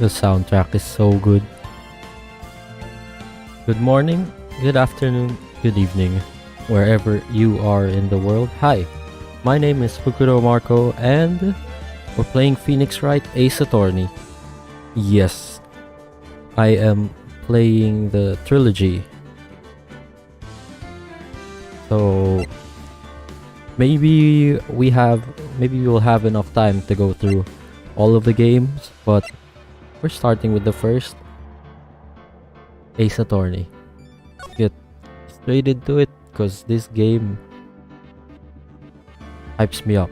The soundtrack is so good. Good morning, good afternoon, good evening, wherever you are in the world. Hi, my name is Fukuro Marco, and we're playing Phoenix Wright Ace Attorney. Yes, I am playing the Trilogy. So maybe we'll have enough time to go through all of the games, but we're starting with the first, Ace Attorney. Get straight into it, because this game hypes me up.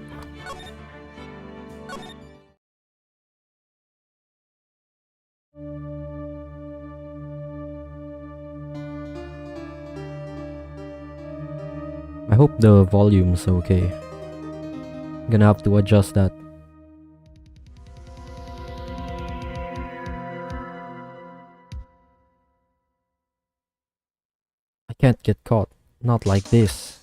I hope the volume's okay. I'm gonna have to adjust that. I can't get caught. Not like this.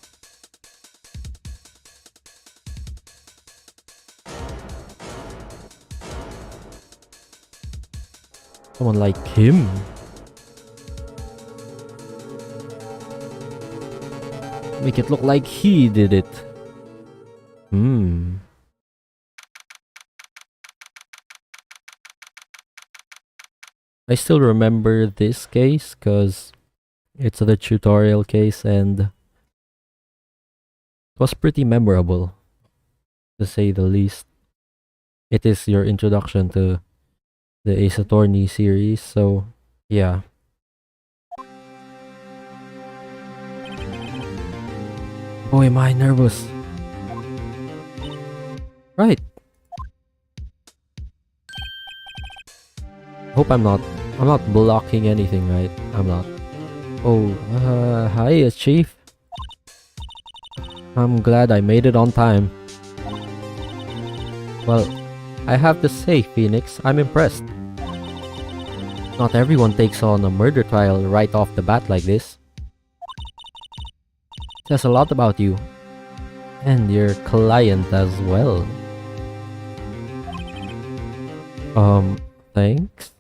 Someone like him. Make it look like he did it. I still remember this case because it's the tutorial case and it was pretty memorable, to say the least. It is your introduction to the Ace Attorney series, so yeah. Boy, am I nervous. Right. Hope I'm not blocking anything, right? I'm not. Oh, hi, Chief. I'm glad I made it on time. Well, I have to say, Phoenix, I'm impressed. Not everyone takes on a murder trial right off the bat like this. Says a lot about you. And your client as well. Thanks?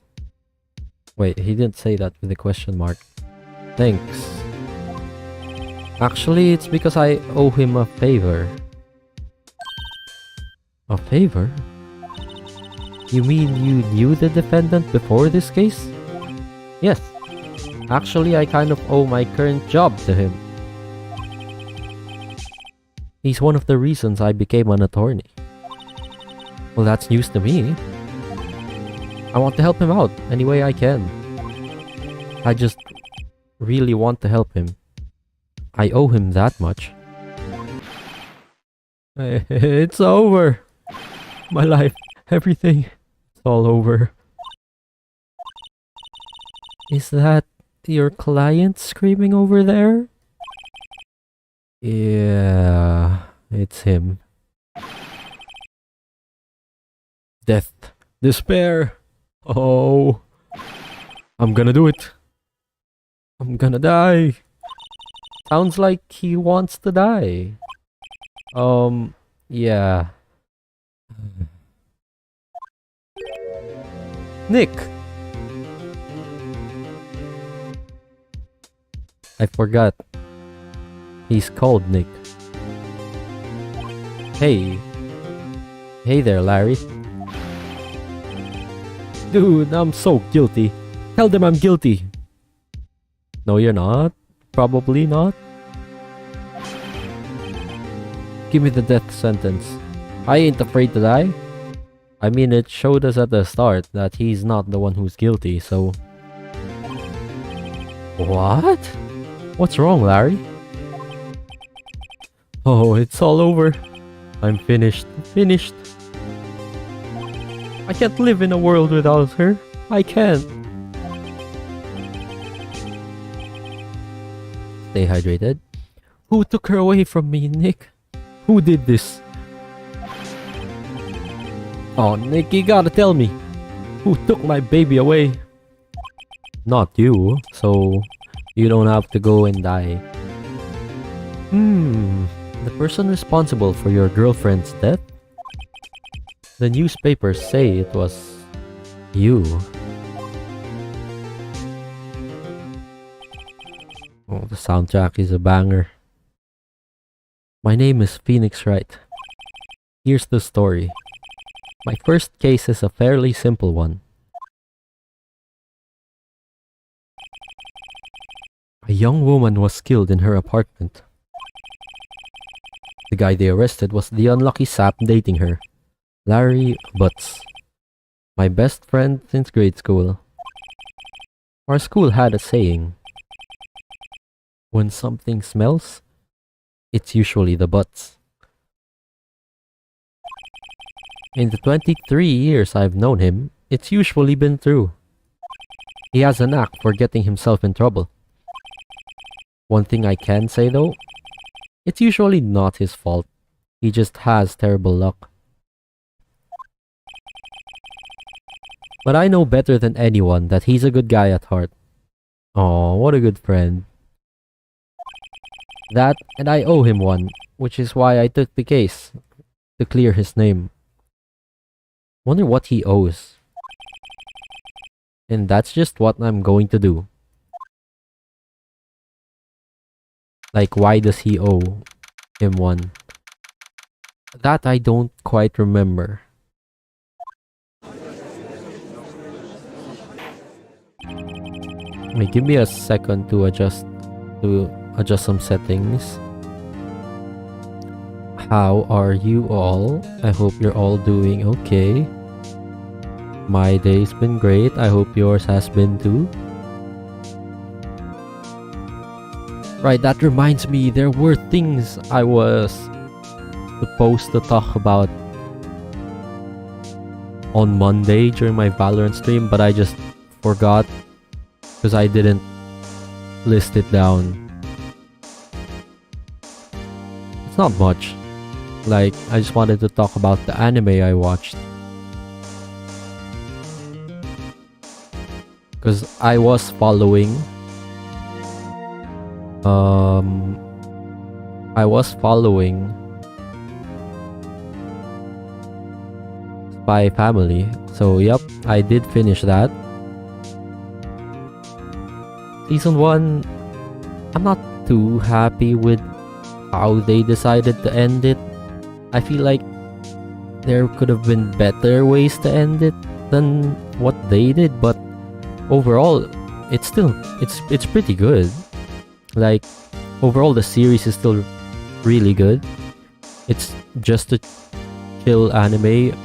Wait, he didn't say that with a question mark. Thanks. Actually, it's because I owe him a favor. A favor? You mean you knew the defendant before this case? Yes. Actually, I kind of owe my current job to him. He's one of the reasons I became an attorney. Well, that's news to me. I want to help him out any way I can. I just really want to help him. I owe him that much. It's over. My life, everything, it's all over. Is that your client screaming over there? Yeah, it's him. Death. Despair. Oh. I'm gonna do it. I'm gonna die. Sounds like he wants to die. Yeah. Nick! I forgot. He's called Nick. Hey. Hey there, Larry. Dude, I'm so guilty. Tell them I'm guilty. No, you're not. Probably not. Give me the death sentence. I ain't afraid to die. I mean, it showed us at the start that he's not the one who's guilty, so... What? What's wrong, Larry? Oh, it's all over. I'm finished. Finished. I can't live in a world without her. I can't. Stay hydrated. Who took her away from me, Nick? Who did this? Oh, Nick, you gotta tell me. Who took my baby away? Not you, so you don't have to go and die. The person responsible for your girlfriend's death? The newspapers say it was You. Oh, the soundtrack is a banger. My name is Phoenix Wright. Here's the story. My first case is a fairly simple one. A young woman was killed in her apartment. The guy they arrested was the unlucky sap dating her, Larry Butts. My best friend since grade school. Our school had a saying. When something smells, it's usually the butts. In the 23 years I've known him, it's usually been true. He has a knack for getting himself in trouble. One thing I can say though, it's usually not his fault. He just has terrible luck. But I know better than anyone that he's a good guy at heart. Aw, what a good friend. That, and I owe him one, which is why I took the case, to clear his name. Wonder what he owes. And that's just what I'm going to do. Like, why does he owe him one? That I don't quite remember. Wait, give me a second to adjust some settings. How are you all? I hope you're all doing okay. My day's been great. I hope yours has been too. Right, that reminds me, there were things I was supposed to talk about on Monday during my Valorant stream, but I just forgot because I didn't list it down. It's not much. Like, I just wanted to talk about the anime I watched. Because I was following Spy Family. So yep, I did finish that. Season 1, I'm not too happy with how they decided to end it. I feel like there could have been better ways to end it than what they did, but overall, it's pretty good. Like, overall the series is still really good. It's just a chill anime,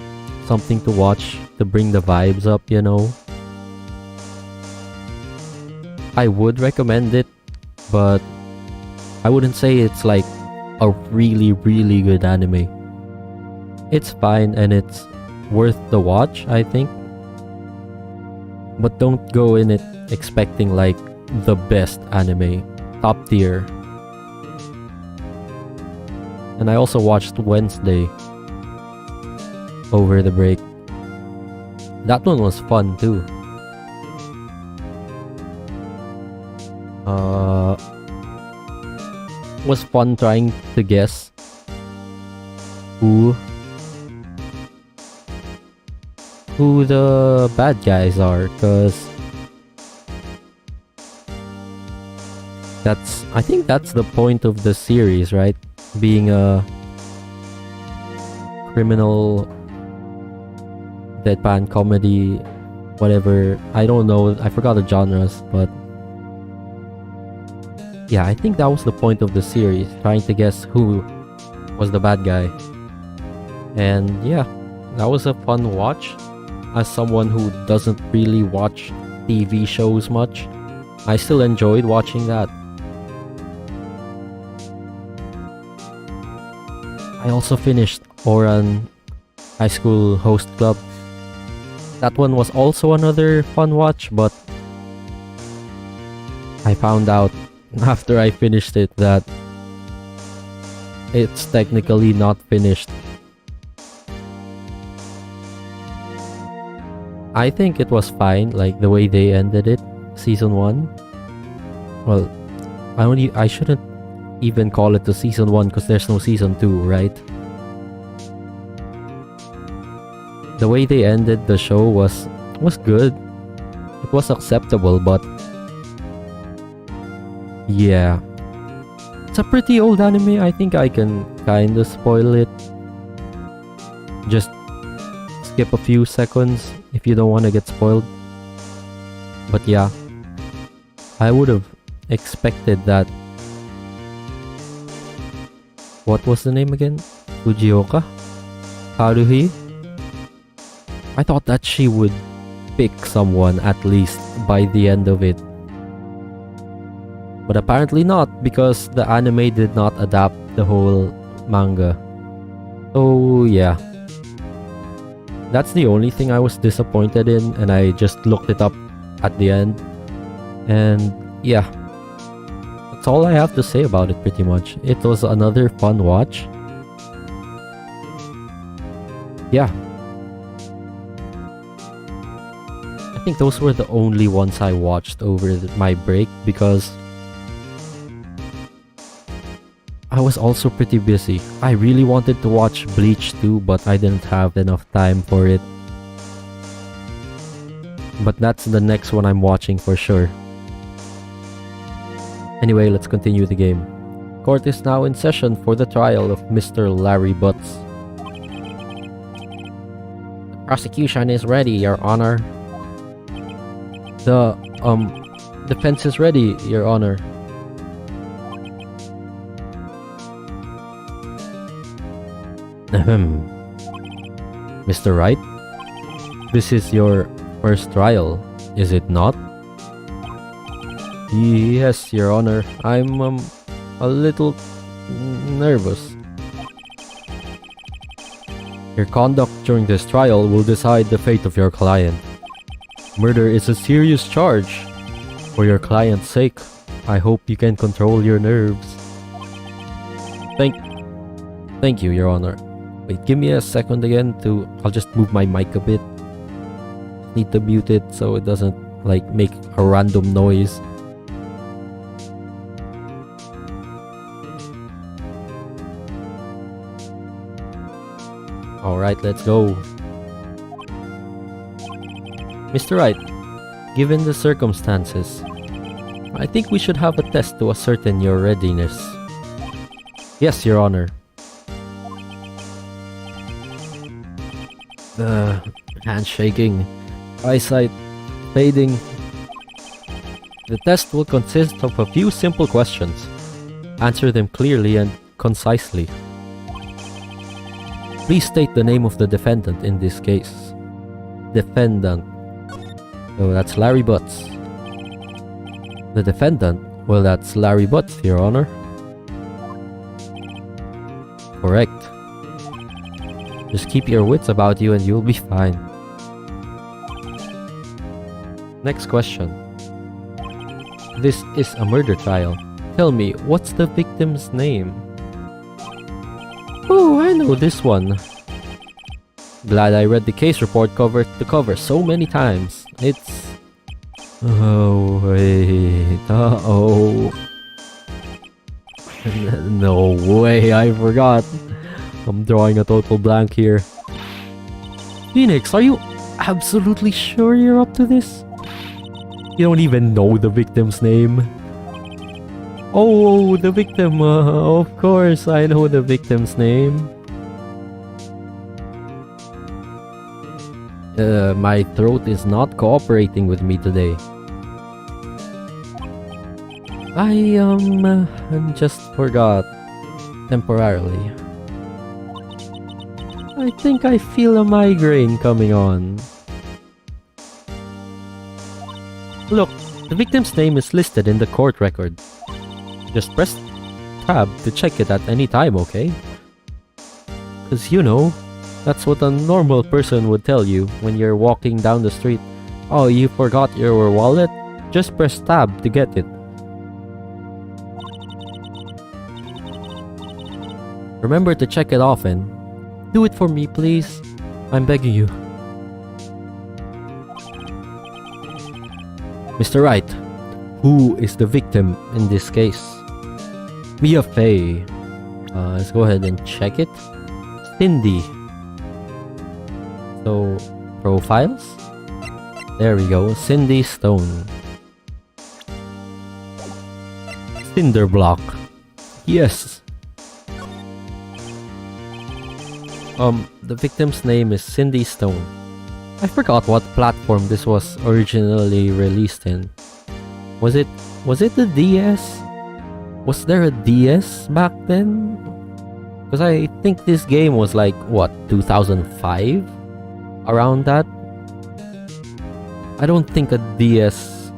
something to watch to bring the vibes up, you know. I would recommend it, but I wouldn't say it's like a really, really good anime. It's fine and it's worth the watch, I think. But don't go in it expecting like the best anime, top tier. And I also watched Wednesday over the break. That one was fun too. Was fun trying to guess who the bad guys are, because I think that's the point of the series, right? Being a criminal deadpan comedy, whatever. I don't know, I forgot the genres, but yeah, I think that was the point of the series, trying to guess who was the bad guy. And yeah, that was a fun watch. As someone who doesn't really watch TV shows much, I still enjoyed watching that. I also finished Oran High School Host Club. That one was also another fun watch, but I found out after I finished it that it's technically not finished. I think it was fine, like the way they ended it, season 1. Well, I shouldn't even call it the season 1 because there's no season 2, right? The way they ended the show was was good. It was acceptable, but yeah. It's a pretty old anime. I think I can kinda spoil it. Just skip a few seconds if you don't want to get spoiled. But yeah, I would have expected that. What was the name again? Fujioka? Haruhi? I thought that she would pick someone at least by the end of it. But apparently not, because the anime did not adapt the whole manga. So yeah. That's the only thing I was disappointed in, and I just looked it up at the end. And yeah. That's all I have to say about it pretty much. It was another fun watch. Yeah. I think those were the only ones I watched over my break because I was also pretty busy. I really wanted to watch Bleach too, but I didn't have enough time for it. But that's the next one I'm watching for sure. Anyway, let's continue the game. Court is now in session for the trial of Mr. Larry Butts. The prosecution is ready, Your Honor. The defense is ready, Your Honor. Mr. Wright, this is your first trial, is it not? Yes, Your Honor. I'm a little nervous. Your conduct during this trial will decide the fate of your client. Murder is a serious charge. For your client's sake, I hope you can control your nerves. Thank you, Your Honor. Wait, give me a second again to... I'll just move my mic a bit. Need to mute it so it doesn't like make a random noise. Alright, let's go. Mr. Wright, given the circumstances, I think we should have a test to ascertain your readiness. Yes, Your Honor. Hands shaking, eyesight fading. The test will consist of a few simple questions. Answer them clearly and concisely. Please state the name of the defendant in this case. Defendant. Oh, that's Larry Butts. The defendant? Well, that's Larry Butts, Your Honor. Correct. Just keep your wits about you and you'll be fine. Next question. This is a murder trial. Tell me, what's the victim's name? Oh, I know this one. Glad I read the case report cover to cover so many times. It's... Oh, wait. Uh-oh. No way, I forgot. I'm drawing a total blank here. Phoenix, are you absolutely sure you're up to this? You don't even know the victim's name. Oh, the victim. Of course, I know the victim's name. My throat is not cooperating with me today. I just forgot temporarily. I think I feel a migraine coming on. Look, the victim's name is listed in the court record. Just press tab to check it at any time, okay? Cause you know, that's what a normal person would tell you when you're walking down the street. Oh, you forgot your wallet? Just press tab to get it. Remember to check it often. Do it for me, please. I'm begging you. Mr. Wright, who is the victim in this case? Mia Fey. Let's go ahead and check it. Cindy. So, profiles? There we go. Cindy Stone. Cinder block. Yes. The victim's name is Cindy Stone. I forgot what platform this was originally released in. Was it the DS? Was there a DS back then? Because I think this game was like, what, 2005? Around that? I don't think a DS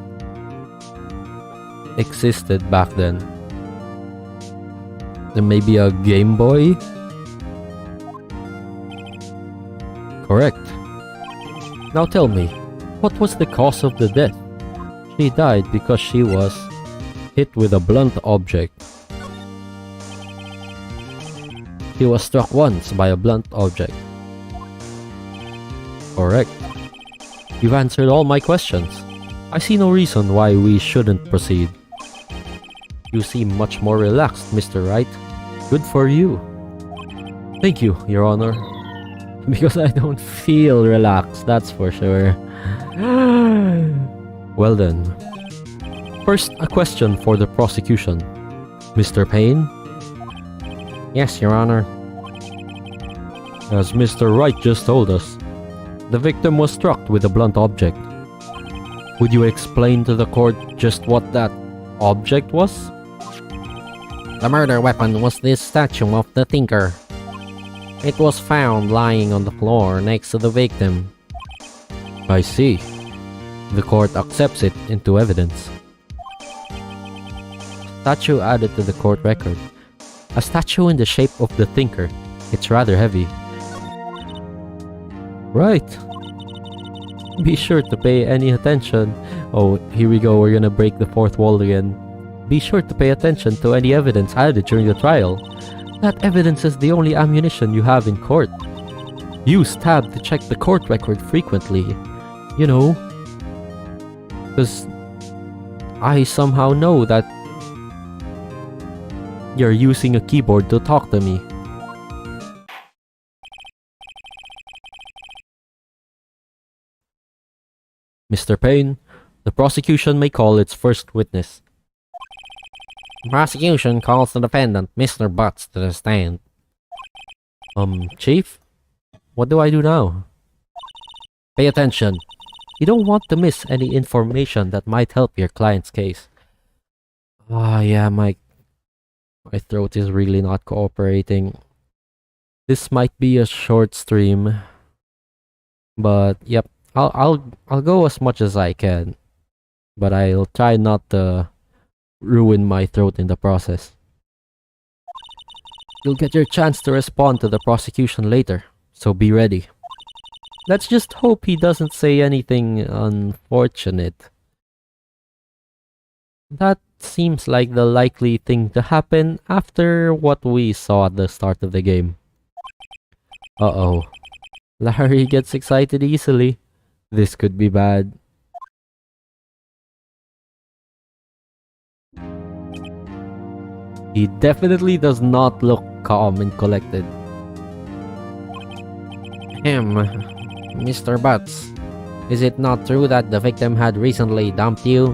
existed back then. Then maybe a Game Boy? Correct. Now tell me, what was the cause of the death? She died because she was hit with a blunt object. She was struck once by a blunt object. Correct. You've answered all my questions. I see no reason why we shouldn't proceed. You seem much more relaxed, Mr. Wright. Good for you. Thank you, Your Honor. Because I don't feel relaxed, that's for sure. Well then. First, a question for the prosecution. Mr. Payne? Yes, Your Honor. As Mr. Wright just told us, the victim was struck with a blunt object. Would you explain to the court just what that object was? The murder weapon was this statue of the Thinker. It was found lying on the floor next to the victim. I see. The court accepts it into evidence. Statue added to the court record. A statue in the shape of the Thinker. It's rather heavy. Right. Be sure to pay any attention. Oh, here we go, we're gonna break the fourth wall again. Be sure to pay attention to any evidence added during the trial. That evidence is the only ammunition you have in court. Use tab to check the court record frequently. You know, because I somehow know that you're using a keyboard to talk to me. Mr. Payne, the prosecution may call its first witness. Prosecution calls the defendant, Mr. Butts, to the stand. Chief? What do I do now? Pay attention. You don't want to miss any information that might help your client's case. Yeah, my throat is really not cooperating. This might be a short stream, but yep, I'll go as much as I can, but I'll try not to ruin my throat in the process. You'll get your chance to respond to the prosecution later, so be ready. Let's just hope he doesn't say anything unfortunate. That seems like the likely thing to happen after what we saw at the start of the game. Uh-oh. Larry gets excited easily. This could be bad. He definitely does not look calm and collected. Mr. Butts, is it not true that the victim had recently dumped you?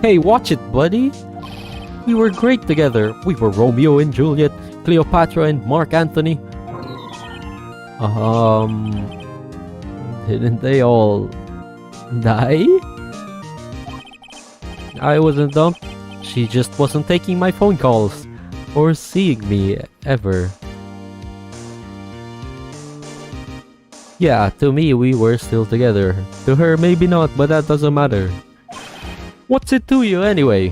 Hey, watch it, buddy! We were great together. We were Romeo and Juliet, Cleopatra and Mark Antony. Didn't they all die? I wasn't dumped. She just wasn't taking my phone calls or seeing me ever. Yeah, to me we were still together. To her maybe not, but that doesn't matter. What's it to you anyway?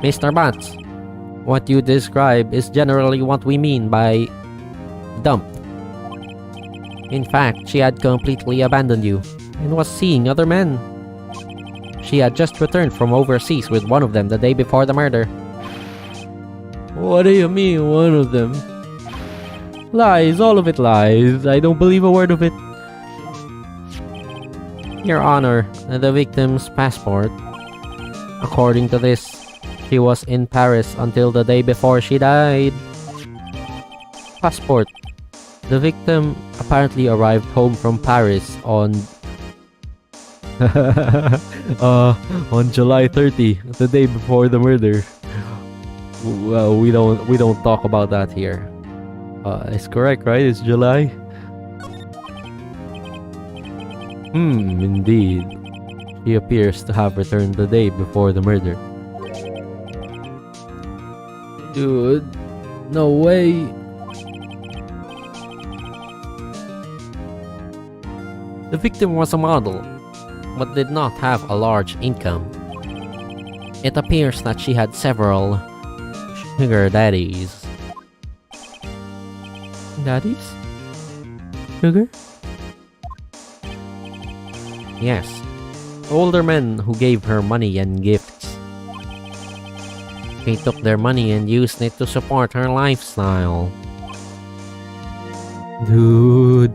Mr. Butts, what you describe is generally what we mean by dumped. In fact, she had completely abandoned you and was seeing other men. She had just returned from overseas with one of them the day before the murder. What do you mean, one of them? Lies, all of it lies. I don't believe a word of it. Your Honor, the victim's passport. According to this, she was in Paris until the day before she died. Passport. The victim apparently arrived home from Paris on on July 30, the day before the murder. Well, we don't talk about that here. It's correct, right? It's July. Indeed. He appears to have returned the day before the murder. Dude, no way. The victim was a model, but did not have a large income. It appears that she had several sugar daddies. Daddies? Sugar? Yes. Older men who gave her money and gifts. She took their money and used it to support her lifestyle. Dude.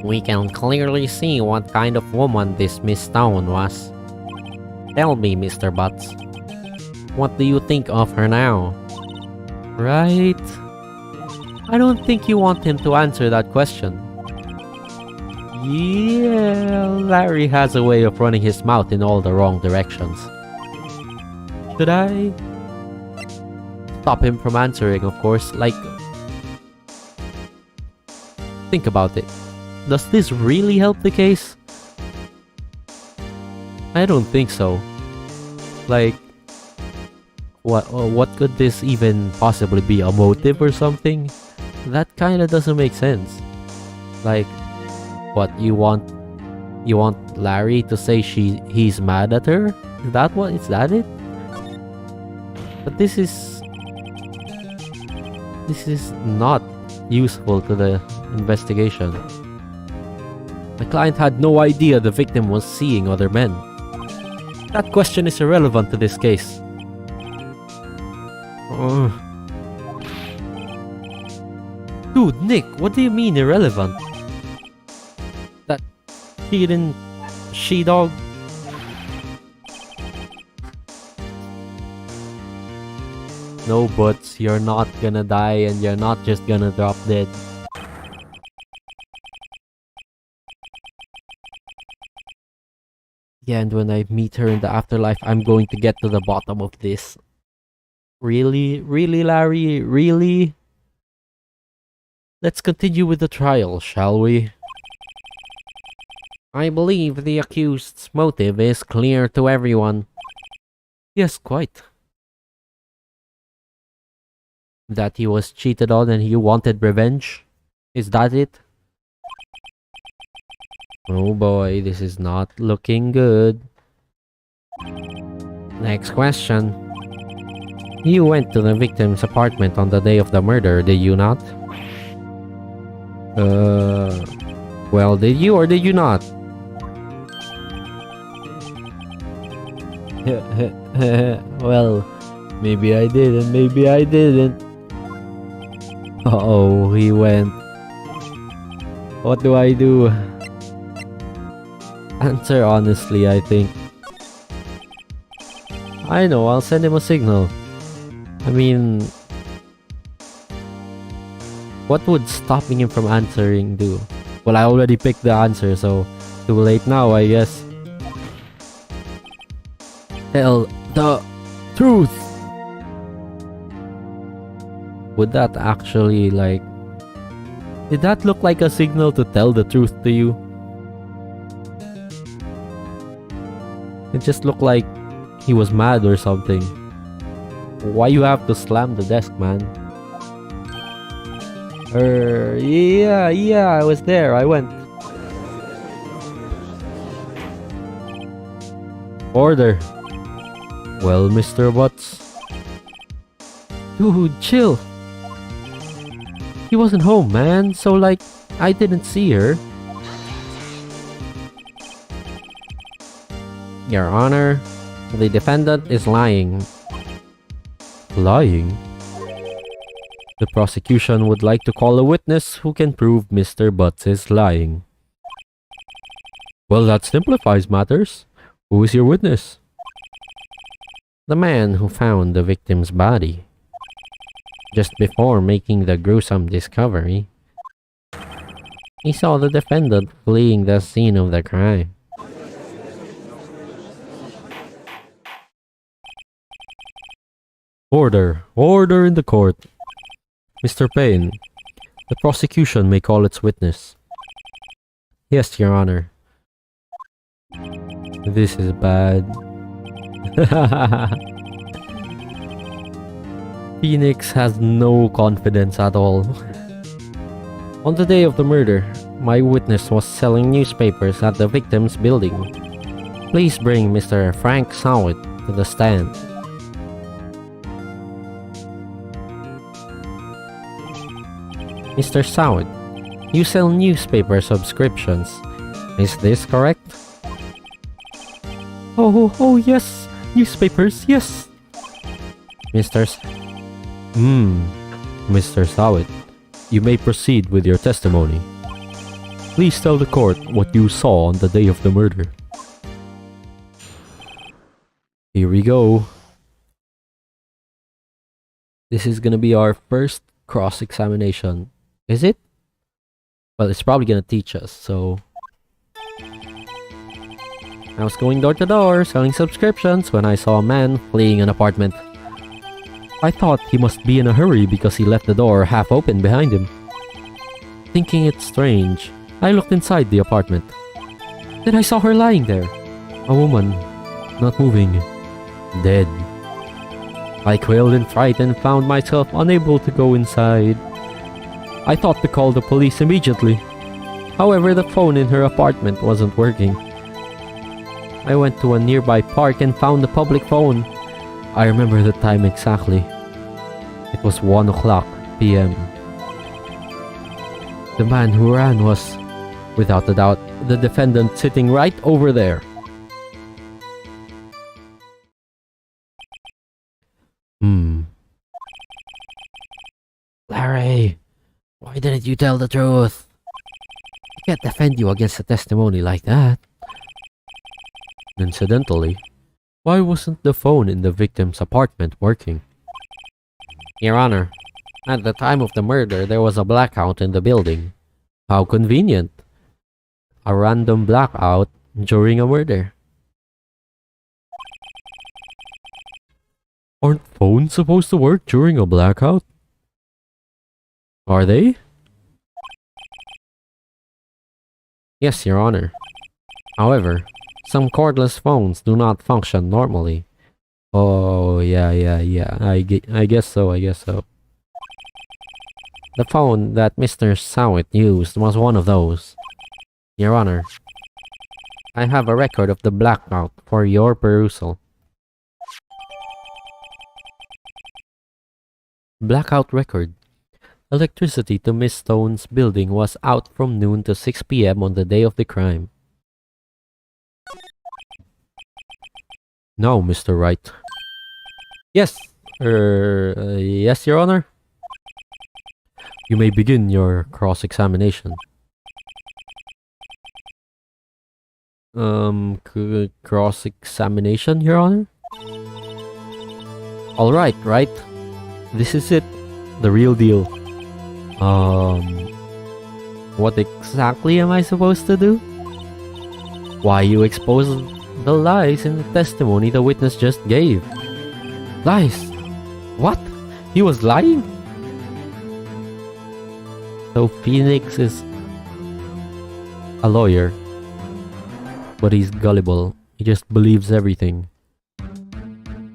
We can clearly see what kind of woman this Miss Stone was. Tell me, Mr. Butts. What do you think of her now? Right? I don't think you want him to answer that question. Yeah, Larry has a way of running his mouth in all the wrong directions. Should I stop him from answering, of course? Like, think about it. Does this really help the case? I don't think so. Like, what could this even possibly be? A motive or something? That kinda doesn't make sense. Like, what, you want Larry to say he's mad at her? Is that it? But this is not useful to the investigation. My client had no idea the victim was seeing other men. That question is irrelevant to this case. Dude, Nick, what do you mean irrelevant? That she-dog? No buts, you're not gonna die and you're not just gonna drop dead. Yeah, and when I meet her in the afterlife, I'm going to get to the bottom of this. Really? Really, Larry? Really? Let's continue with the trial, shall we? I believe the accused's motive is clear to everyone. Yes, quite. That he was cheated on and he wanted revenge? Is that it? Oh boy, this is not looking good. Next question. You went to the victim's apartment on the day of the murder, did you not? Well, did you or did you not? Well, maybe I did and maybe I didn't. Uh-oh, he went. What do I do? Answer honestly, I think. I know, I'll send him a signal. I mean, what would stopping him from answering do? Well, I already picked the answer, so too late now, I guess. Tell the truth! Would that actually, like... Did that look like a signal to tell the truth to you? It just looked like he was mad or something. Why you have to slam the desk, man? Yeah, I was there, I went. Order. Well, Mr. Butts. Dude, chill. He wasn't home, man, so like, I didn't see her. Your Honor, the defendant is lying. Lying? The prosecution would like to call a witness who can prove Mr. Butts is lying. Well, that simplifies matters. Who is your witness? The man who found the victim's body. Just before making the gruesome discovery, he saw the defendant fleeing the scene of the crime. Order! Order in the court! Mr. Payne, the prosecution may call its witness. Yes, Your Honor. This is bad. Phoenix has no confidence at all. On the day of the murder, my witness was selling newspapers at the victim's building. Please bring Mr. Frank Sowett to the stand. Mr. Sowett, you sell newspaper subscriptions. Is this correct? Oh yes, newspapers, yes. Mr. Sowett, you may proceed with your testimony. Please tell the court what you saw on the day of the murder. Here we go. This is gonna be our first cross-examination. Is it? Well, it's probably gonna teach us, so... I was going door to door, selling subscriptions, when I saw a man fleeing an apartment. I thought he must be in a hurry because he left the door half open behind him. Thinking it strange, I looked inside the apartment. Then I saw her lying there. A woman, not moving, dead. I quailed in fright and found myself unable to go inside. I thought to call the police immediately. However, the phone in her apartment wasn't working. I went to a nearby park and found the public phone. I remember the time exactly. It was 1 o'clock p.m. The man who ran was, without a doubt, the defendant sitting right over there. Larry, why didn't you tell the truth? I can't defend you against a testimony like that. Incidentally, why wasn't the phone in the victim's apartment working? Your Honor, at the time of the murder, there was a blackout in the building. How convenient. A random blackout during a murder. Aren't phones supposed to work during a blackout? Are they? Yes, Your Honor. However, some cordless phones do not function normally. Oh, yeah. I guess so. The phone that Mr. Sowett used was one of those. Your Honor, I have a record of the blackout for your perusal. Blackout record. Electricity to Miss Stone's building was out from noon to 6 p.m. on the day of the crime. Now, Mr. Wright. Yes, yes, Your Honor. You may begin your cross-examination. Cross-examination, Your Honor? Alright, right. This is it. The real deal. What exactly am I supposed to do? Why, you expose the lies in the testimony the witness just gave. Lies? What? He was lying? So Phoenix is a lawyer, but he's gullible. He just believes everything.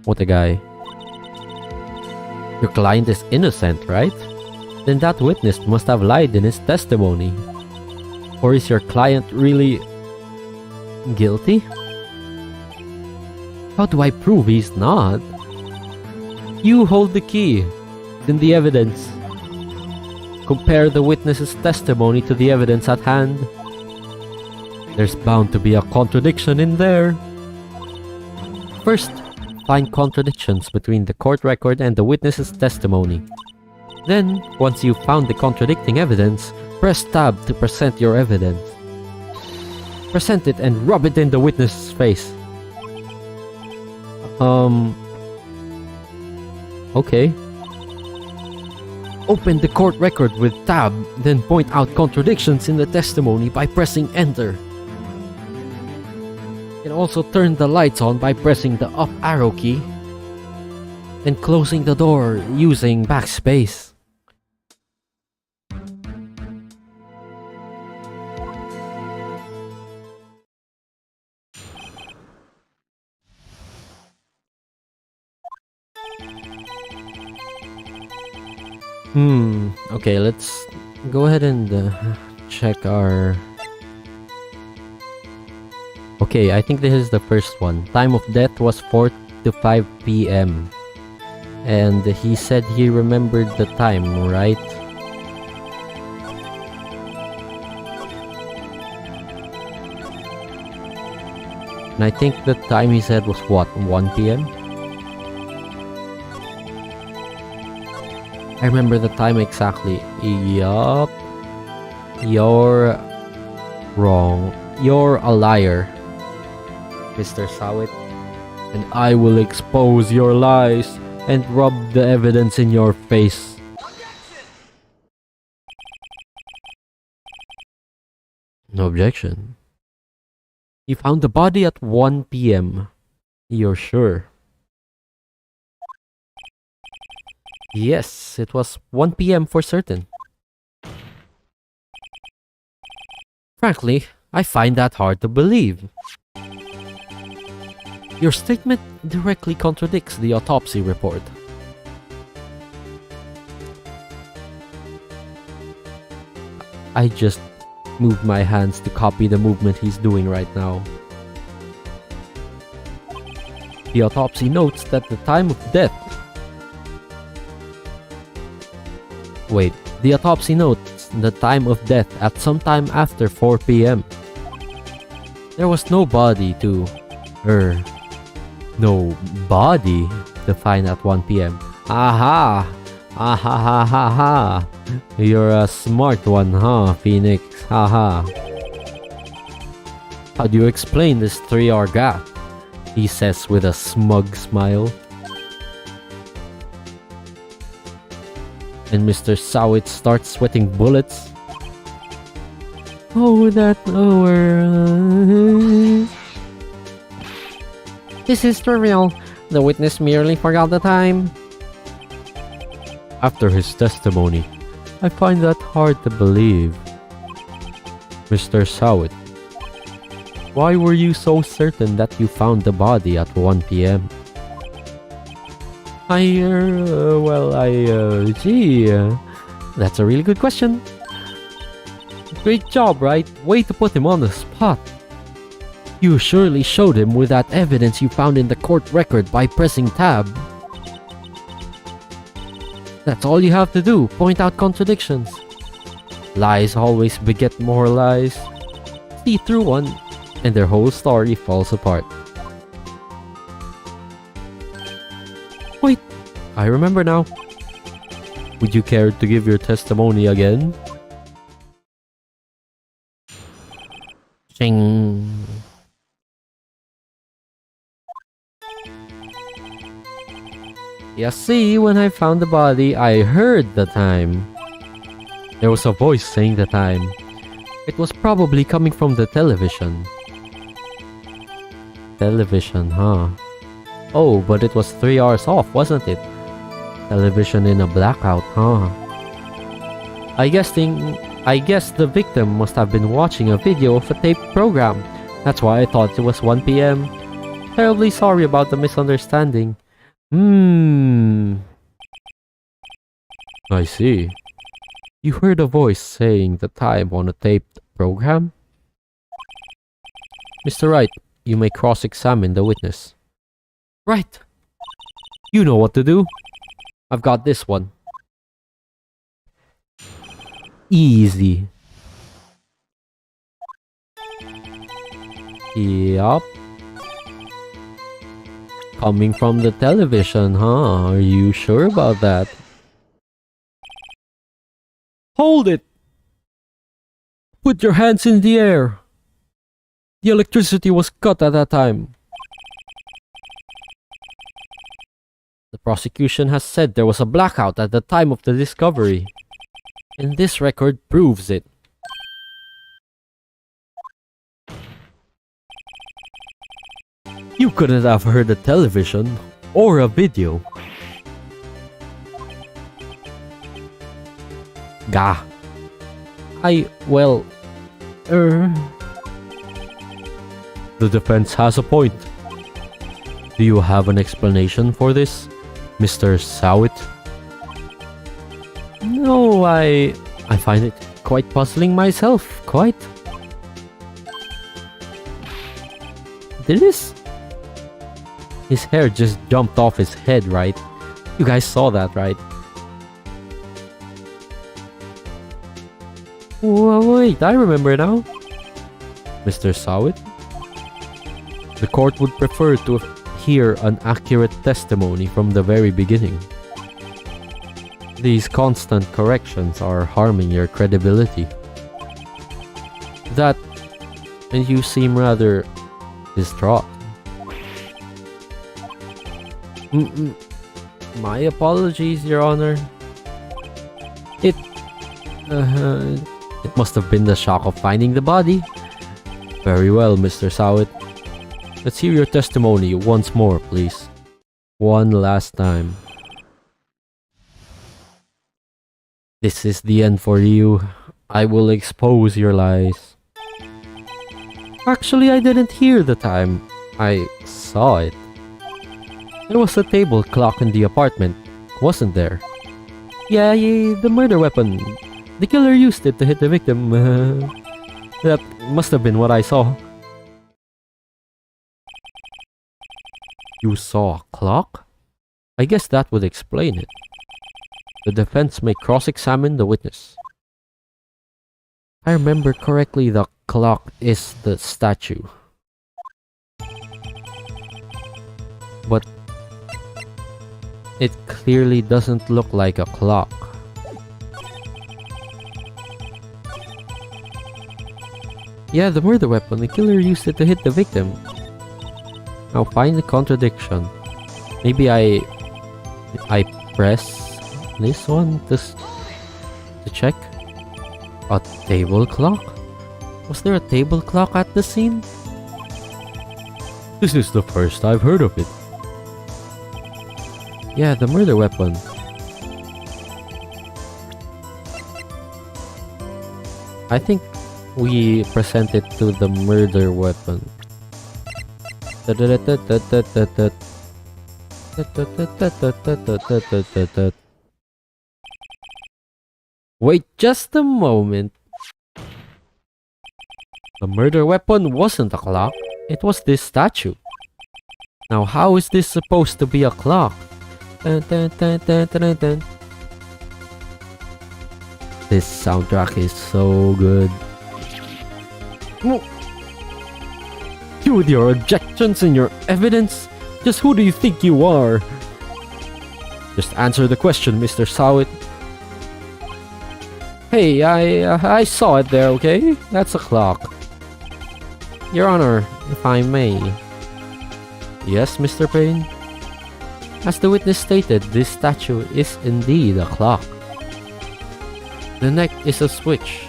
What a guy. Your client is innocent, right? Then that witness must have lied in his testimony. Or is your client really guilty? How do I prove he's not? You hold the key. It's in the evidence. Compare the witness's testimony to the evidence at hand. There's bound to be a contradiction in there. First, find contradictions between the court record and the witness's testimony. Then, once you've found the contradicting evidence, press tab to present your evidence. Present it and rub it in the witness's face. Okay. Open the court record with tab, then point out contradictions in the testimony by pressing enter. You can also turn the lights on by pressing the up arrow key and closing the door using backspace. Okay, let's go ahead and check our... Okay, I think this is the first one. Time of death was 4 to 5 p.m. And he said he remembered the time, right? And I think the time he said was what, 1 p.m.? I remember the time exactly. Yup. You're wrong. You're a liar, Mr. Sawit. And I will expose your lies and rub the evidence in your face. No objection. You found the body at 1 p.m. You're sure? Yes, it was 1 p.m. for certain. Frankly, I find that hard to believe. Your statement directly contradicts the autopsy report. I just moved my hands to copy the movement he's doing right now. The autopsy notes that the time of death... Wait, the autopsy notes the time of death at sometime after 4 p.m. There was no body to... no body to find at 1 p.m. Aha! Ahahaha! You're a smart one, huh, Phoenix? Haha. How do you explain this 3-hour gap? He says with a smug smile. And Mr. Sawit starts sweating bullets. Oh, that hour. This is trivial. The witness merely forgot the time. After his testimony, I find that hard to believe. Mr. Sawit, why were you so certain that you found the body at 1 p.m.? That's a really good question. Great job, Wright. Way to put him on the spot. You surely showed him with that evidence you found in the court record by pressing tab. That's all you have to do, point out contradictions. Lies always beget more lies. See through one, and their whole story falls apart. Wait, I remember now. Would you care to give your testimony again? Ching. You see, when I found the body, I heard the time. There was a voice saying the time. It was probably coming from the television. Television, huh? Oh, but it was 3 hours off, wasn't it? Television in a blackout, huh? I guess the victim must have been watching a video of a taped program. That's why I thought it was 1 p.m. Terribly sorry about the misunderstanding. I see. You heard a voice saying the time on a taped program? Mr. Wright, you may cross-examine the witness. Right. You know what to do. I've got this one. Easy. Yup. Coming from the television, huh? Are you sure about that? Hold it! Put your hands in the air! The electricity was cut at that time. The prosecution has said there was a blackout at the time of the discovery, and this record proves it. You couldn't have heard a television or a video. Gah. The defense has a point. Do you have an explanation for this, Mr. Sowit? No, I find it quite puzzling myself, quite. Did this? His hair just jumped off his head, right? You guys saw that, right? Wait, I remember now. Mr. Sowit? The court would prefer to hear an accurate testimony from the very beginning. These constant corrections are harming your credibility. That, and you seem rather distraught. My apologies, Your Honor. It must have been the shock of finding the body. Very well, Mr. Sowit. Let's hear your testimony once more, please. One last time. This is the end for you. I will expose your lies. Actually, I didn't hear the time. I saw it. There was a table clock in the apartment, wasn't there? Yeah, the murder weapon. The killer used it to hit the victim. That must have been what I saw. You saw a clock? I guess that would explain it. The defense may cross-examine the witness. I remember correctly, the clock is the statue. But it clearly doesn't look like a clock. Yeah, the murder weapon. The killer used it to hit the victim. Now find the contradiction. Maybe I press this one to check. A table clock? Was there a table clock at the scene? This is the first I've heard of it. Yeah, the murder weapon. I think we present it to the murder weapon. Wait just a moment. The murder weapon wasn't a clock. It was this statue. Now how is this supposed to be a clock? This soundtrack is so good. You with your objections and your evidence? Just who do you think you are? Just answer the question, Mr. Sowit. Hey, I saw it there, okay? That's a clock. Your Honor, if I may. Yes, Mr. Payne? As the witness stated, this statue is indeed a clock. The neck is a switch.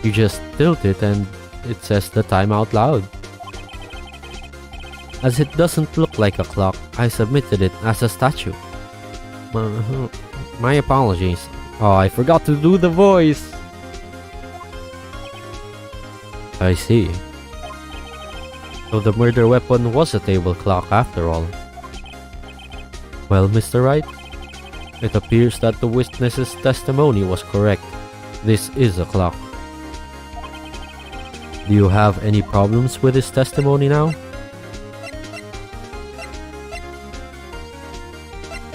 You just tilt it and it says the time out loud. As it doesn't look like a clock, I submitted it as a statue. My apologies. Oh, I forgot to do the voice. I see. So the murder weapon was a table clock after all. Well, Mr. Wright, it appears that the witness's testimony was correct. This is a clock. Do you have any problems with his testimony now?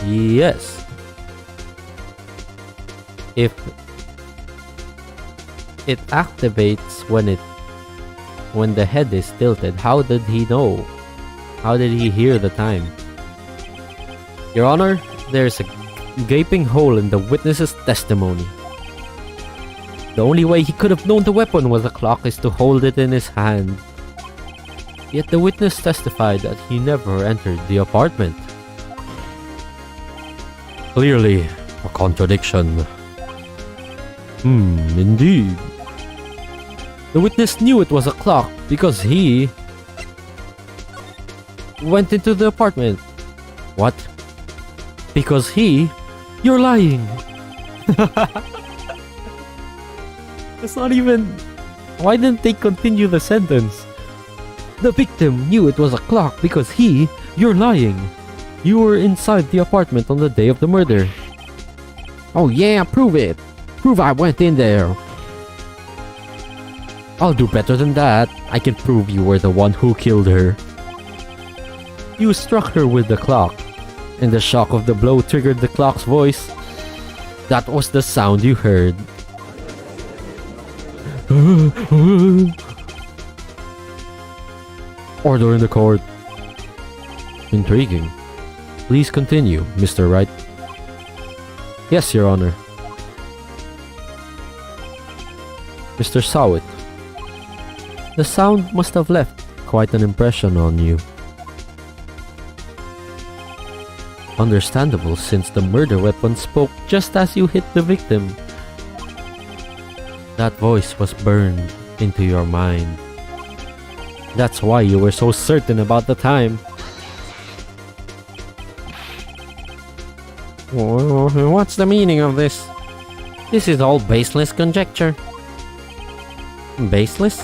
Yes. If it activates when the head is tilted, how did he know? How did he hear the time? Your Honor, there's a gaping hole in the witness's testimony. The only way he could have known the weapon was a clock is to hold it in his hand. Yet the witness testified that he never entered the apartment. Clearly, a contradiction. Indeed. The witness knew it was a clock because he went into the apartment. What? Because he... You're lying! That's not even... Why didn't they continue the sentence? The victim knew it was a clock because he... You're lying! You were inside the apartment on the day of the murder. Oh yeah, prove it! Prove I went in there! I'll do better than that. I can prove you were the one who killed her. You struck her with the clock, and the shock of the blow triggered the clock's voice. That was the sound you heard. Order in the court. Intriguing. Please continue, Mr. Wright. Yes, Your Honor. Mr. Sowett. The sound must have left quite an impression on you. Understandable, since the murder weapon spoke just as you hit the victim. That voice was burned into your mind. That's why you were so certain about the time. What's the meaning of this? This is all baseless conjecture. Baseless?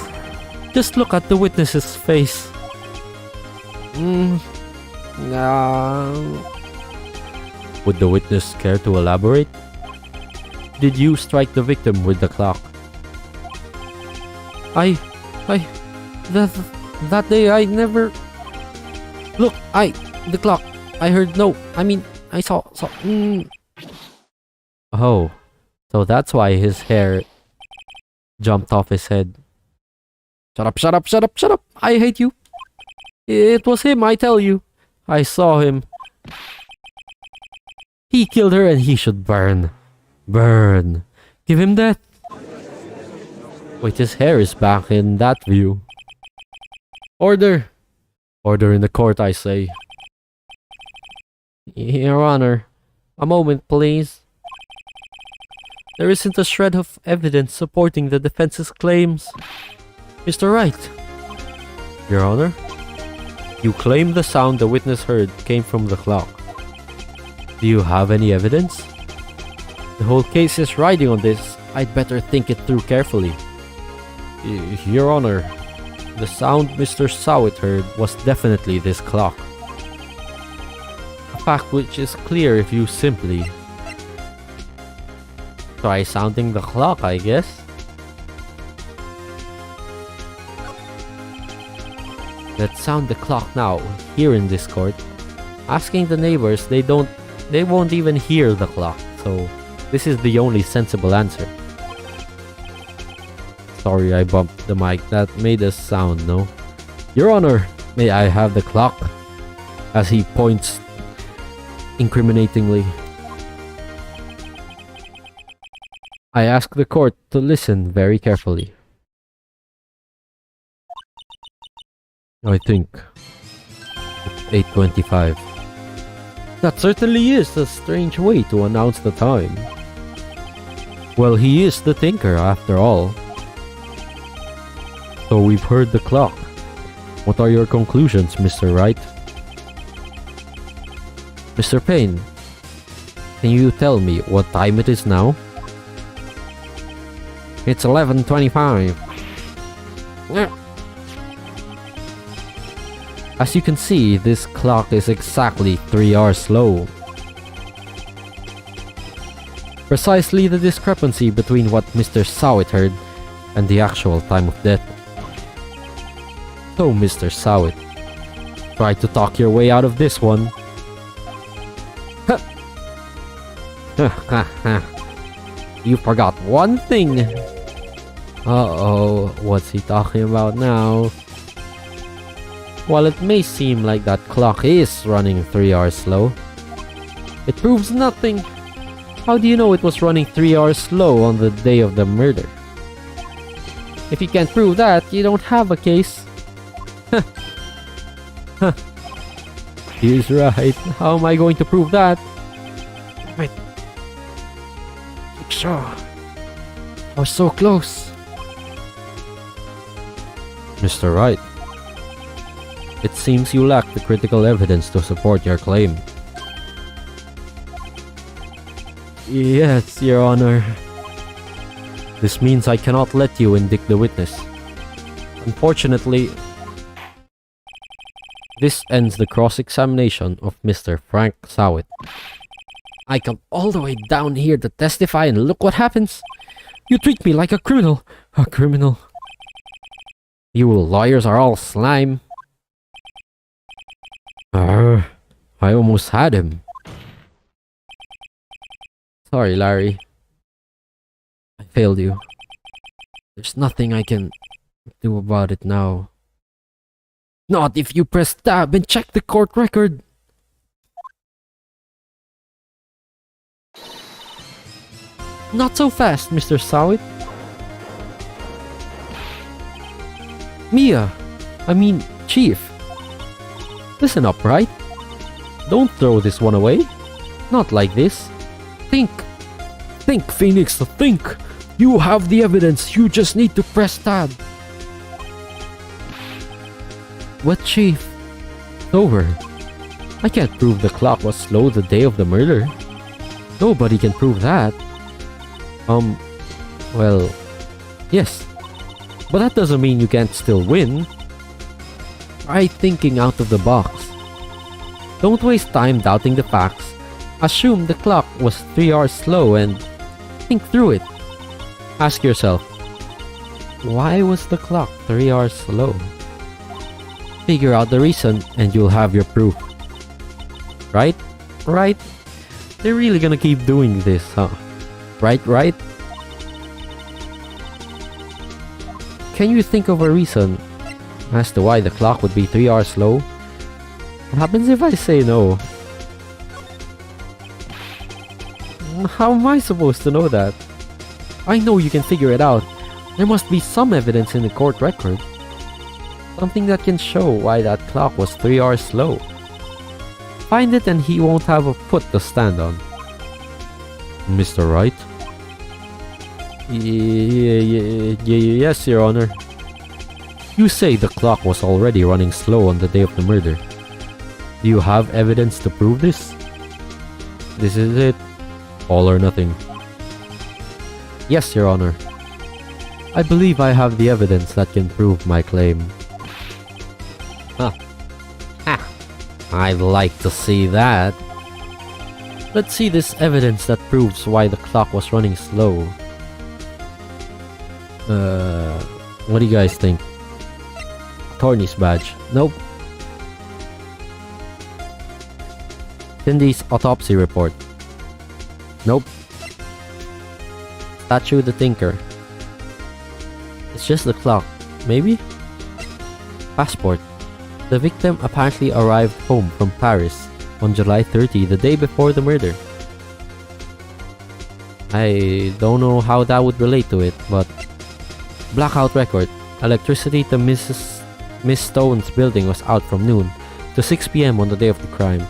Just look at the witness's face. Would the witness care to elaborate? Did you strike the victim with the clock? That day I never... Look, the clock. I heard no. I mean, I saw. Oh, so that's why his hair jumped off his head. Shut up, shut up, shut up, shut up. I hate you. It was him, I tell you. I saw him. He killed her and he should burn. Burn. Give him death. Wait, his hair is back in that view. Order. Order in the court, I say. Your Honor, a moment, please. There isn't a shred of evidence supporting the defense's claims. Mr. Wright. Your Honor, you claim the sound the witness heard came from the clock. Do you have any evidence? The whole case is riding on this. I'd better think it through carefully. Your Honor, the sound Mr. Sowett heard was definitely this clock. A fact which is clear if you simply try sounding the clock, I guess. Let's sound the clock now, here in this court. Asking the neighbors, they won't even hear the clock, so this is the only sensible answer. Sorry, I bumped the mic. That made a sound, no? Your Honor, may I have the clock? As he points incriminatingly. I ask the court to listen very carefully. I think it's 8:25. That certainly is a strange way to announce the time. Well, he is the thinker after all. So we've heard the clock. What are your conclusions, Mr. Wright? Mr. Payne, can you tell me what time it is now? It's 11:25. As you can see, this clock is exactly 3 hours slow. Precisely the discrepancy between what Mr. Sowett heard and the actual time of death. So, Mr. Sowett, try to talk your way out of this one. You forgot one thing. Uh-oh, what's he talking about now? While it may seem like that clock is running 3 hours slow, it proves nothing. How do you know it was running 3 hours slow on the day of the murder? If you can't prove that, you don't have a case. He's right. How am I going to prove that? Damn it. Sure. I was so close. Mr. Wright, it seems you lack the critical evidence to support your claim. Yes, Your Honor. This means I cannot let you indict the witness. Unfortunately, this ends the cross-examination of Mr. Frank Sawit. I come all the way down here to testify and look what happens. You treat me like a criminal. A criminal. You lawyers are all slime. I almost had him. Sorry, Larry. I failed you. There's nothing I can do about it now. Not if you press tab and check the court record. Not so fast, Mr. Sawit. Chief. Listen up, Wright. Don't throw this one away. Not like this. Think. Think, Phoenix, think. You have the evidence. You just need to press tab. What, Chief? It's over. I can't prove the clock was slow the day of the murder. Nobody can prove that. Well, yes. But that doesn't mean you can't still win. Try thinking out of the box. Don't waste time doubting the facts. Assume the clock was 3 hours slow and think through it. Ask yourself, why was the clock 3 hours slow? Figure out the reason and you'll have your proof. Right? Right? They're really gonna keep doing this, huh? Right? Can you think of a reason as to why the clock would be 3 hours slow? What happens if I say no? How am I supposed to know that? I know you can figure it out. There must be some evidence in the court record. Something that can show why that clock was 3 hours slow. Find it and he won't have a foot to stand on. Mr. Wright? Yes, Your Honor. You say the clock was already running slow on the day of the murder. Do you have evidence to prove this? This is it. All or nothing. Yes, Your Honor. I believe I have the evidence that can prove my claim. I'd like to see that. Let's see this evidence that proves why the clock was running slow. What do you guys think? Attorney's badge. Nope. Cindy's autopsy report. Nope. Statue the Tinker. It's just the clock. Maybe? Passport. The victim apparently arrived home from Paris on July 30, the day before the murder. I don't know how that would relate to it, but... Blackout record. Electricity to Miss Stone's building was out from noon to 6 PM on the day of the crime.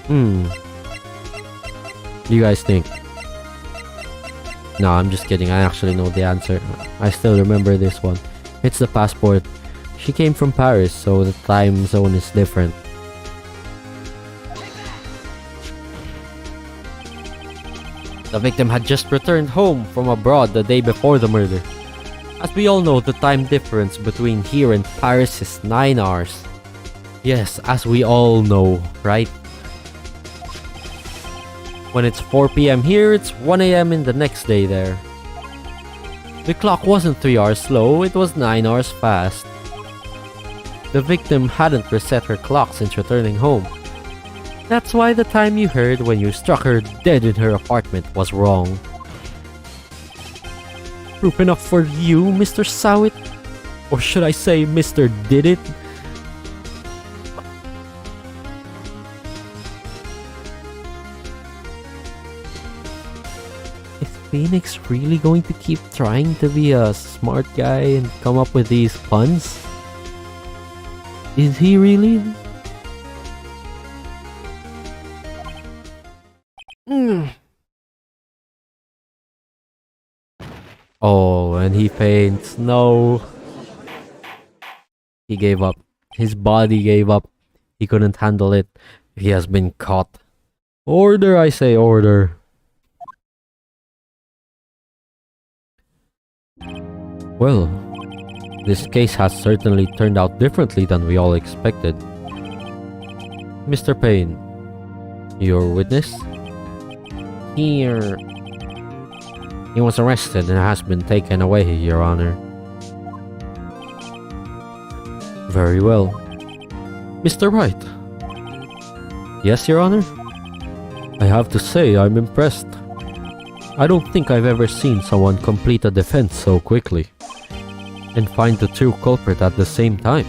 What do you guys think? No, I'm just kidding. I actually know the answer. I still remember this one. It's the passport. She came from Paris, so the time zone is different. The victim had just returned home from abroad the day before the murder. As we all know, the time difference between here and Paris is 9 hours. Yes, as we all know, right? When it's 4 PM here, it's 1 AM in the next day there. The clock wasn't 3 hours slow, it was 9 hours fast. The victim hadn't reset her clock since returning home. That's why the time you heard when you struck her dead in her apartment was wrong. Proof enough for you, Mr. Sawit? Or should I say Mr. Did It? Is Phoenix really going to keep trying to be a smart guy and come up with these puns? Is he really? Oh, and he faints. No. He gave up. His body gave up. He couldn't handle it. He has been caught. Order, I say, order. Well, this case has certainly turned out differently than we all expected. Mr. Payne, your witness? Here. He was arrested and has been taken away, Your Honor. Very well. Mr. Wright. Yes, Your Honor? I have to say I'm impressed. I don't think I've ever seen someone complete a defense so quickly and find the true culprit at the same time.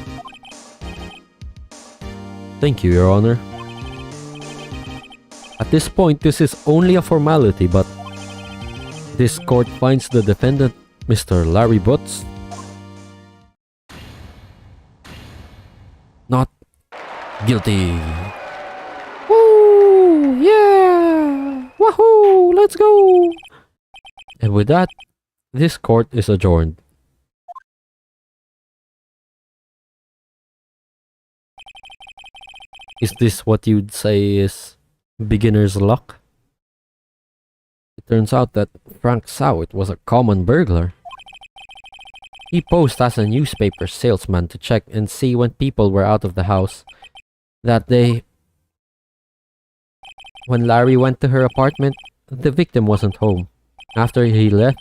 Thank you, Your Honor. At this point, this is only a formality, but this court finds the defendant, Mr. Larry Butts, not guilty. Woo! Yeah! Wahoo! Let's go! And with that, this court is adjourned. Is this what you'd say is beginner's luck? It turns out that Frank Sowit was a common burglar. He posed as a newspaper salesman to check and see when people were out of the house. That day, when Larry went to her apartment, the victim wasn't home. After he left,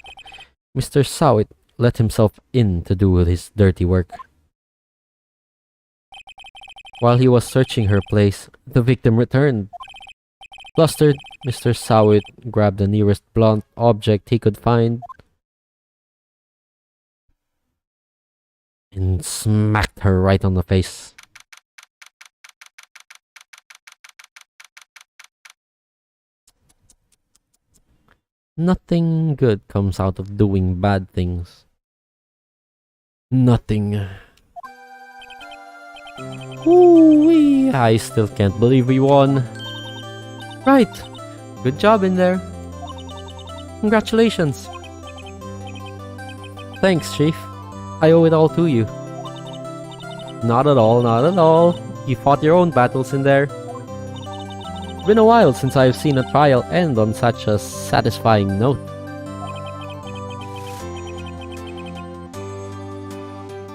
Mr. Sowit let himself in to do his dirty work. While he was searching her place, the victim returned. Flustered, Mr. Sowit grabbed the nearest blunt object he could find and smacked her right on the face. Nothing good comes out of doing bad things. Nothing. Ooh-wee. I still can't believe we won. Right. Good job in there. Congratulations. Thanks, Chief. I owe it all to you. Not at all, not at all. You fought your own battles in there. It's been a while since I've seen a trial end on such a satisfying note.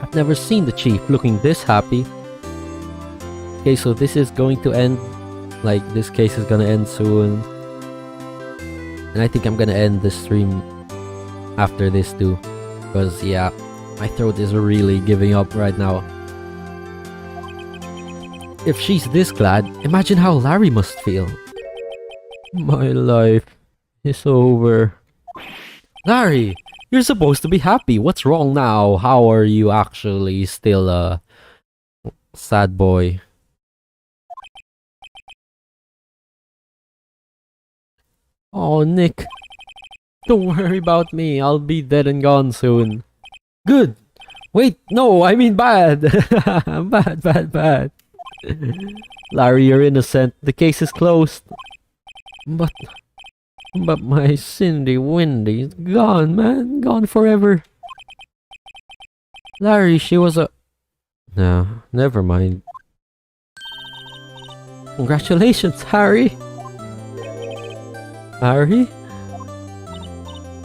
I've never seen the Chief looking this happy. Okay, so this is going to end, like, this case is gonna end soon. And I think I'm gonna end the stream after this too. Because, yeah, my throat is really giving up right now. If she's this glad, imagine how Larry must feel. My life is over. Larry, you're supposed to be happy. What's wrong now? How are you actually still a sad boy? Oh, Nick. Don't worry about me. I'll be dead and gone soon. Good. Wait, no, I mean bad. Bad. Larry, you're innocent. The case is closed. But my Cindy Windy is gone, man. Gone forever. Larry, she was a... No, never mind. Congratulations, Harry. Harry?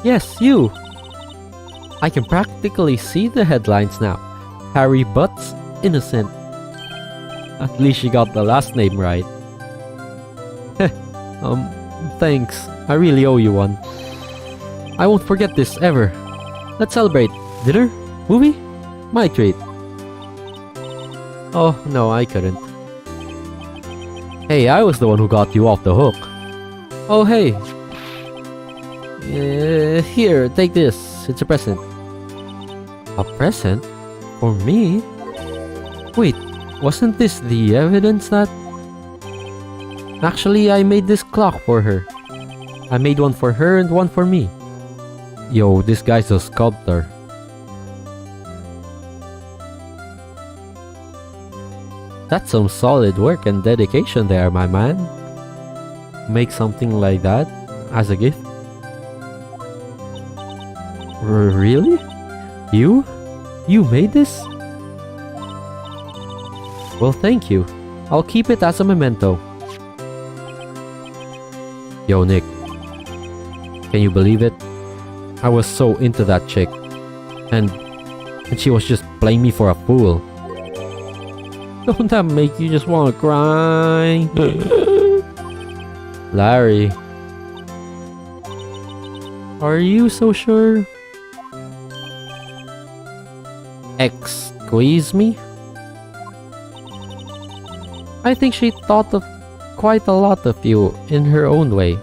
Yes, you. I can practically see the headlines now. Harry Butts, innocent. At least you got the last name right. Thanks. I really owe you one. I won't forget this ever. Let's celebrate. Dinner? Movie? My treat. Oh, no, I couldn't. Hey, I was the one who got you off the hook. Oh, hey. Here, take this. It's a present. A present? For me? Wait, wasn't this the evidence that... Actually, I made this clock for her. I made one for her and one for me. Yo, this guy's a sculptor. That's some solid work and dedication there, my man. Make something like that as a gift. Really? You? You made this? Well, thank you. I'll keep it as a memento. Yo, Nick. Can you believe it? I was so into that chick. And she was just playing me for a fool. Don't that make you just want to cry? Larry. Are you so sure? Excuse me? I think she thought of quite a lot of you in her own way.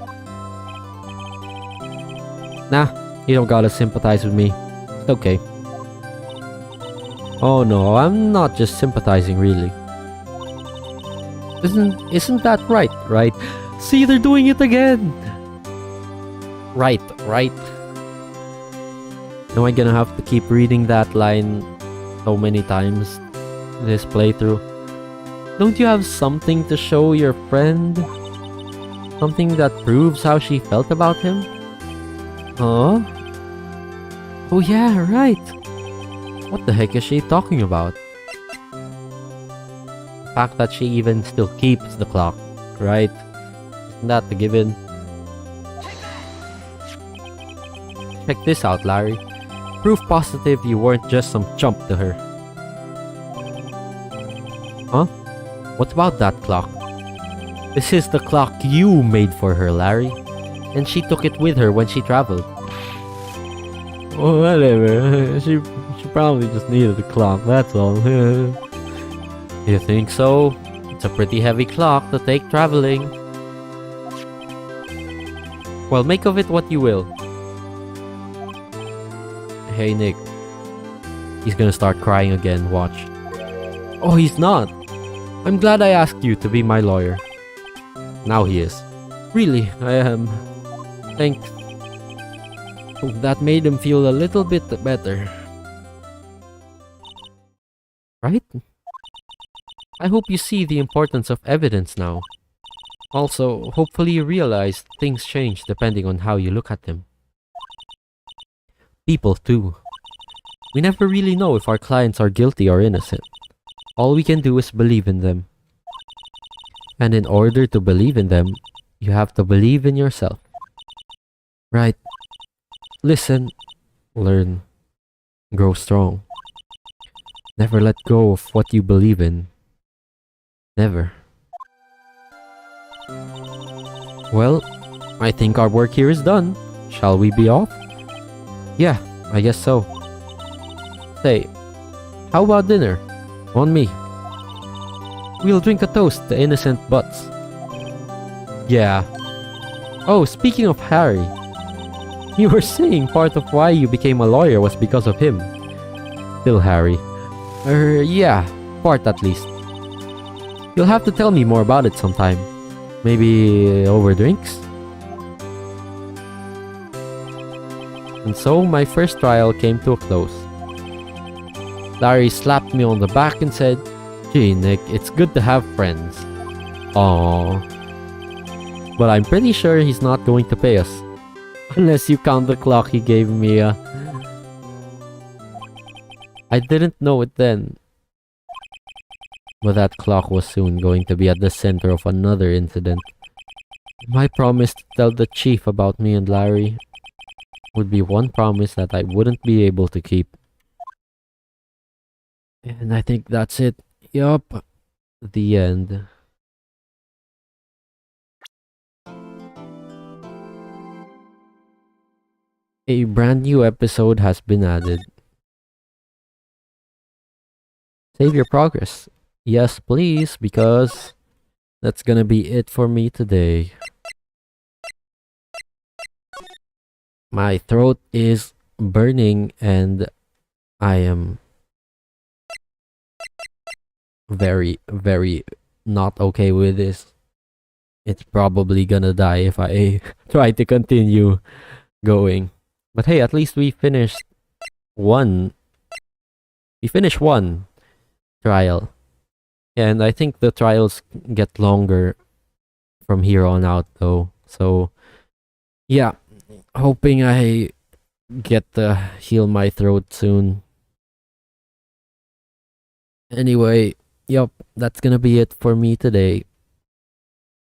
Nah, you don't gotta sympathize with me. It's okay. Oh no, I'm not just sympathizing really. Isn't that right, right? See, they're doing it again! Right. Am I gonna have to keep reading that line so many times this playthrough? Don't you have something to show your friend? Something that proves how she felt about him? Huh? Oh yeah, right. What the heck is she talking about? The fact that she even still keeps the clock, right? Isn't that the given? Check this out, Larry. Proof positive you weren't just some chump to her. Huh? What about that clock? This is the clock you made for her, Larry. And she took it with her when she traveled. Oh, whatever. She probably just needed a clock, that's all. You think so? It's a pretty heavy clock to take traveling. Well, make of it what you will. Hey, Nick. He's gonna start crying again, watch. Oh, he's not. I'm glad I asked you to be my lawyer. Now he is. Really, I am. Thanks. That made him feel a little bit better. Right? I hope you see the importance of evidence now. Also, hopefully you realize things change depending on how you look at them. People too. We never really know if our clients are guilty or innocent. All we can do is believe in them. And in order to believe in them, you have to believe in yourself. Right? Listen, learn, grow strong. Never let go of what you believe in. Never. Well, I think our work here is done. Shall we be off? Yeah, I guess so. Say, how about dinner? On me. We'll drink a toast to innocent butts. Yeah. Oh, speaking of Harry. You were saying part of why you became a lawyer was because of him. Still Harry. Yeah, part at least. You'll have to tell me more about it sometime. Maybe over drinks? And so my first trial came to a close. Larry slapped me on the back and said, "Gee, Nick, it's good to have friends." Aww. But I'm pretty sure he's not going to pay us. Unless you count the clock he gave me. I didn't know it then. But that clock was soon going to be at the center of another incident. My promise to tell the chief about me and Larry would be one promise that I wouldn't be able to keep. And I think that's it. Yup. The end. A brand new episode has been added. Save your progress. Yes, please, because that's gonna be it for me today. My throat is burning and I am very, very not okay with this. It's probably gonna die if I try to continue going. But hey, at least we finished one. We finished one trial. And I think the trials get longer from here on out though. So yeah, hoping I get to heal my throat soon. Anyway, yup, that's gonna be it for me today.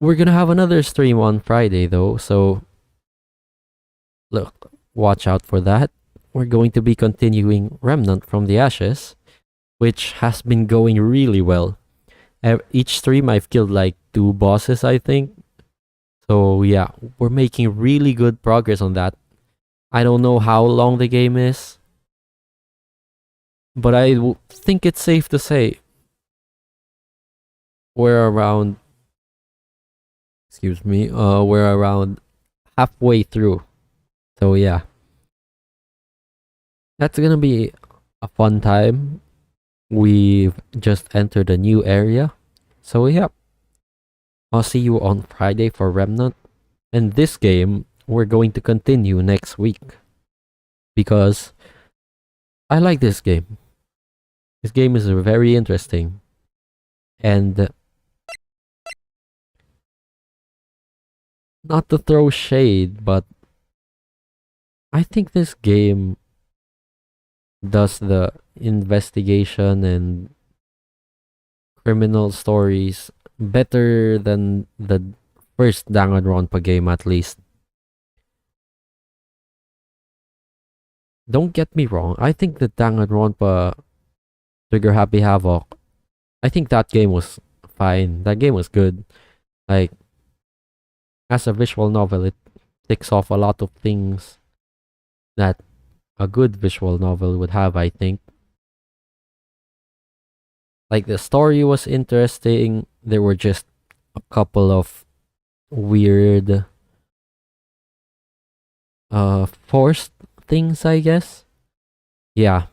We're gonna have another stream on Friday though, so look, watch out for that. We're going to be continuing Remnant from the Ashes, which has been going really well. Each stream I've killed like 2 bosses, I think. So yeah, we're making really good progress on that. I don't know how long the game is, but I think it's safe to say we're around, we're around halfway through. So yeah, that's gonna be a fun time. We've just entered a new area. So yeah, I'll see you on Friday for Remnant. And this game, we're going to continue next week. Because I like this game. This game is very interesting. And not to throw shade, but I think this game does the investigation and criminal stories better than the first Danganronpa game, at least. Don't get me wrong, I think the Danganronpa Trigger Happy Havoc, I think that game was fine. That game was good. Like, as a visual novel, it ticks off a lot of things that a good visual novel would have, I think. Like, the story was interesting. There were just a couple of weird, forced things, I guess. Yeah,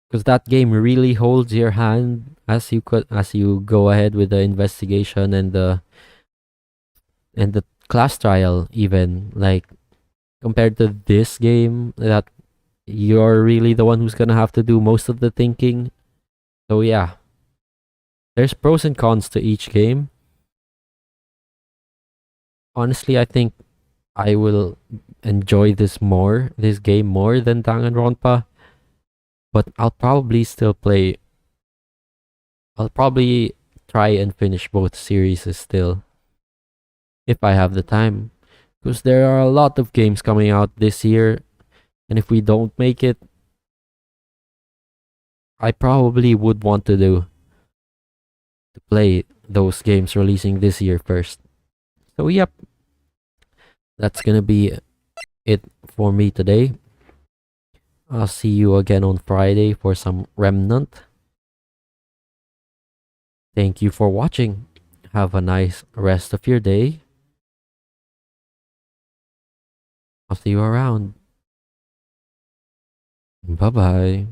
because that game really holds your hand as you go ahead with the investigation and the class trial, even like compared to this game that you're really the one who's gonna have to do most of the thinking. So yeah, there's pros and cons to each game. Honestly, I think I will enjoy this game more than Danganronpa, but I'll probably try and finish both series still if I have the time, because there are a lot of games coming out this year, and if we don't make it, I probably would want to play those games releasing this year first. So yep, that's gonna be it for me today. I'll see you again on Friday for some Remnant. Thank you for watching. Have a nice rest of your day. I'll see you around. Bye bye.